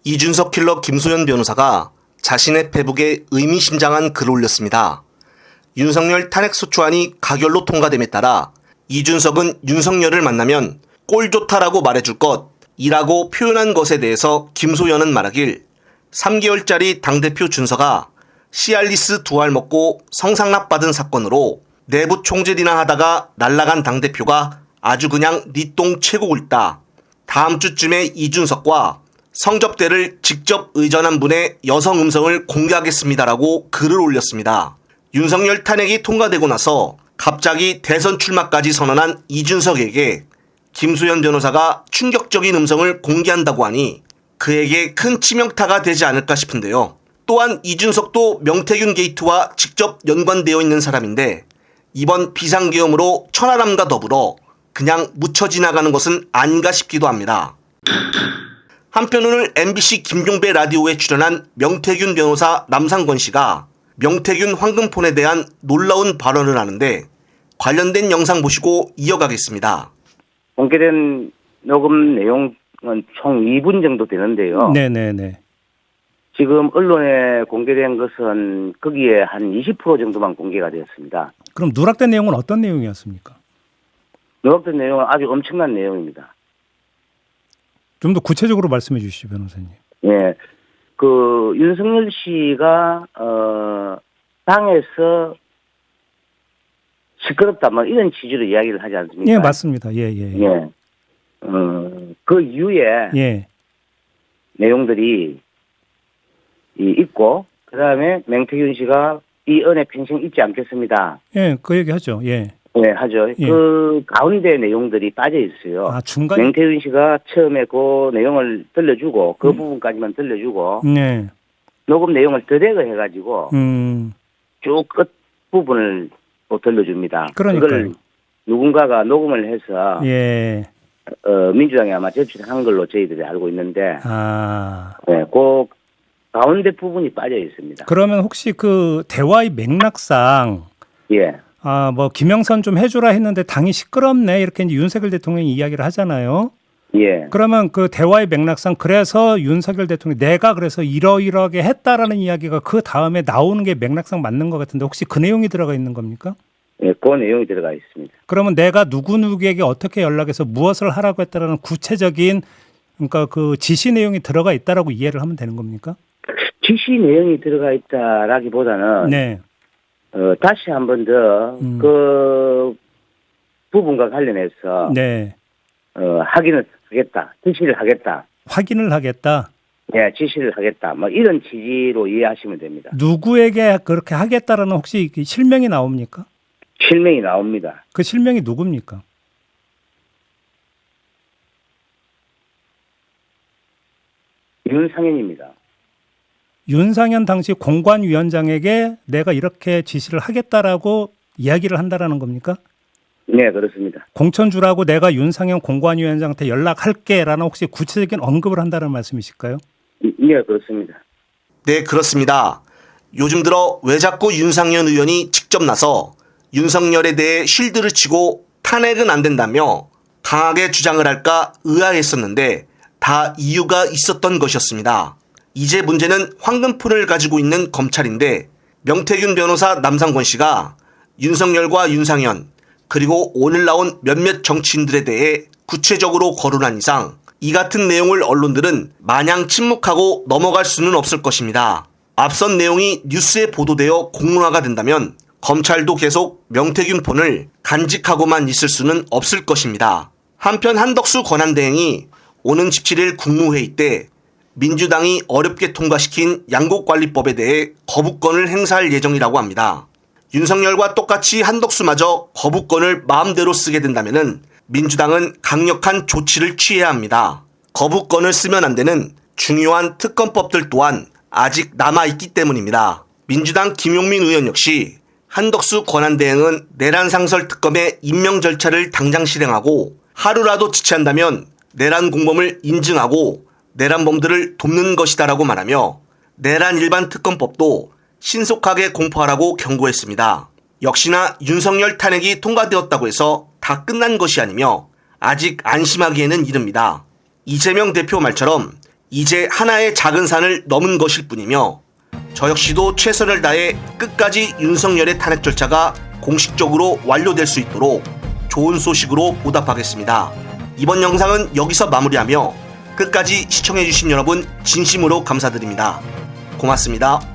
이준석 킬러 김소연 변호사가 자신의 페북에 의미심장한 글을 올렸습니다. 윤석열 탄핵소추안이 가결로 통과됨에 따라 이준석은 윤석열을 만나면 꼴 좋다라고 말해줄 것이라고 표현한 것에 대해서 김소연은 말하길 3개월짜리 당대표 준서가 시알리스 2알 먹고 성상납 받은 사건으로 내부 총질이나 하다가 날아간 당대표가 아주 그냥 니 똥 최고 굵다. 다음 주쯤에 이준석과 성접대를 직접 의전한 분의 여성 음성을 공개하겠습니다라고 글을 올렸습니다. 윤석열 탄핵이 통과되고 나서 갑자기 대선 출마까지 선언한 이준석에게 김소연 변호사가 충격적인 음성을 공개한다고 하니 그에게 큰 치명타가 되지 않을까 싶은데요. 또한 이준석도 명태균 게이트와 직접 연관되어 있는 사람인데 이번 비상계엄으로 천하람과 더불어 그냥 묻혀 지나가는 것은 아닌가 싶기도 합니다. 한편 오늘 MBC 김종배 라디오에 출연한 명태균 변호사 남상권 씨가 명태균 황금폰에 대한 놀라운 발언을 하는데 관련된 영상 보시고 이어가겠습니다. 공개된 녹음 내용은 총 2분 정도 되는데요. 네네네. 지금 언론에 공개된 것은 거기에 한 20% 정도만 공개가 되었습니다. 그럼 누락된 내용은 어떤 내용이었습니까? 누락된 내용은 아주 엄청난 내용입니다. 좀 더 구체적으로 말씀해 주시죠, 변호사님. 예. 그, 윤석열 씨가, 당에서 시끄럽다, 뭐, 이런 취지로 이야기를 하지 않습니까? 예, 맞습니다. 예. 예. 그 이후에 예. 내용들이 있고, 그 다음에 맹태균 씨가 이 은혜 평생 잊지 않겠습니다. 예, 그 얘기 하죠. 예. 네, 하죠. 예. 그 가운데 내용들이 빠져 있어요. 아, 중간에? 맹태균 씨가 처음에 그 내용을 들려주고, 그 부분까지만 들려주고, 네. 녹음 내용을 드래그 해가지고, 쭉 끝 부분을 또 들려줍니다. 그러니까요. 그걸 누군가가 녹음을 해서, 예. 민주당에 아마 제출한 걸로 저희들이 알고 있는데, 아. 네, 그 가운데 부분이 빠져 있습니다. 그러면 혹시 그 대화의 맥락상, 예. 아, 뭐, 김영선 좀 해주라 했는데 당이 시끄럽네. 이렇게 이제 윤석열 대통령이 이야기를 하잖아요. 예. 그러면 그 대화의 맥락상 그래서 윤석열 대통령이 내가 그래서 이러이러하게 했다라는 이야기가 그 다음에 나오는 게 맥락상 맞는 것 같은데 혹시 그 내용이 들어가 있는 겁니까? 예, 그 내용이 들어가 있습니다. 그러면 내가 누구누구에게 어떻게 연락해서 무엇을 하라고 했다라는 구체적인 그러니까 그 지시 내용이 들어가 있다라고 이해를 하면 되는 겁니까? 지시 내용이 들어가 있다라기보다는 네. 다시 한 번 더 그 부분과 관련해서 네. 확인을 하겠다, 지시를 하겠다. 확인을 하겠다. 예, 지시를 하겠다. 뭐 이런 취지로 이해하시면 됩니다. 누구에게 그렇게 하겠다라는 혹시 실명이 나옵니까? 실명이 나옵니다. 그 실명이 누굽니까? 윤상현입니다. 윤상현 당시 공관위원장에게 내가 이렇게 지시를 하겠다라고 이야기를 한다라는 겁니까? 네, 그렇습니다. 공천 주라고 내가 윤상현 공관위원장한테 연락할게라는 혹시 구체적인 언급을 한다는 말씀이실까요? 네, 그렇습니다. 네, 그렇습니다. 요즘 들어 왜 자꾸 윤상현 의원이 직접 나서 윤석열에 대해 쉴드를 치고 탄핵은 안 된다며 강하게 주장을 할까 의아했었는데 다 이유가 있었던 것이었습니다. 이제 문제는 황금폰을 가지고 있는 검찰인데 명태균 변호사 남상권 씨가 윤석열과 윤상현 그리고 오늘 나온 몇몇 정치인들에 대해 구체적으로 거론한 이상 이 같은 내용을 언론들은 마냥 침묵하고 넘어갈 수는 없을 것입니다. 앞선 내용이 뉴스에 보도되어 공론화가 된다면 검찰도 계속 명태균 폰을 간직하고만 있을 수는 없을 것입니다. 한편 한덕수 권한대행이 오는 17일 국무회의 때 민주당이 어렵게 통과시킨 양곡관리법에 대해 거부권을 행사할 예정이라고 합니다. 윤석열과 똑같이 한덕수마저 거부권을 마음대로 쓰게 된다면 민주당은 강력한 조치를 취해야 합니다. 거부권을 쓰면 안 되는 중요한 특검법들 또한 아직 남아있기 때문입니다. 민주당 김용민 의원 역시 한덕수 권한대행은 내란상설 특검의 임명 절차를 당장 실행하고 하루라도 지체한다면 내란 공범을 인증하고 내란범들을 돕는 것이다라고 말하며 내란 일반 특검법도 신속하게 공포하라고 경고했습니다. 역시나 윤석열 탄핵이 통과되었다고 해서 다 끝난 것이 아니며 아직 안심하기에는 이릅니다. 이재명 대표 말처럼 이제 하나의 작은 산을 넘은 것일 뿐이며 저 역시도 최선을 다해 끝까지 윤석열의 탄핵 절차가 공식적으로 완료될 수 있도록 좋은 소식으로 보답하겠습니다. 이번 영상은 여기서 마무리하며 끝까지 시청해주신 여러분 진심으로 감사드립니다. 고맙습니다.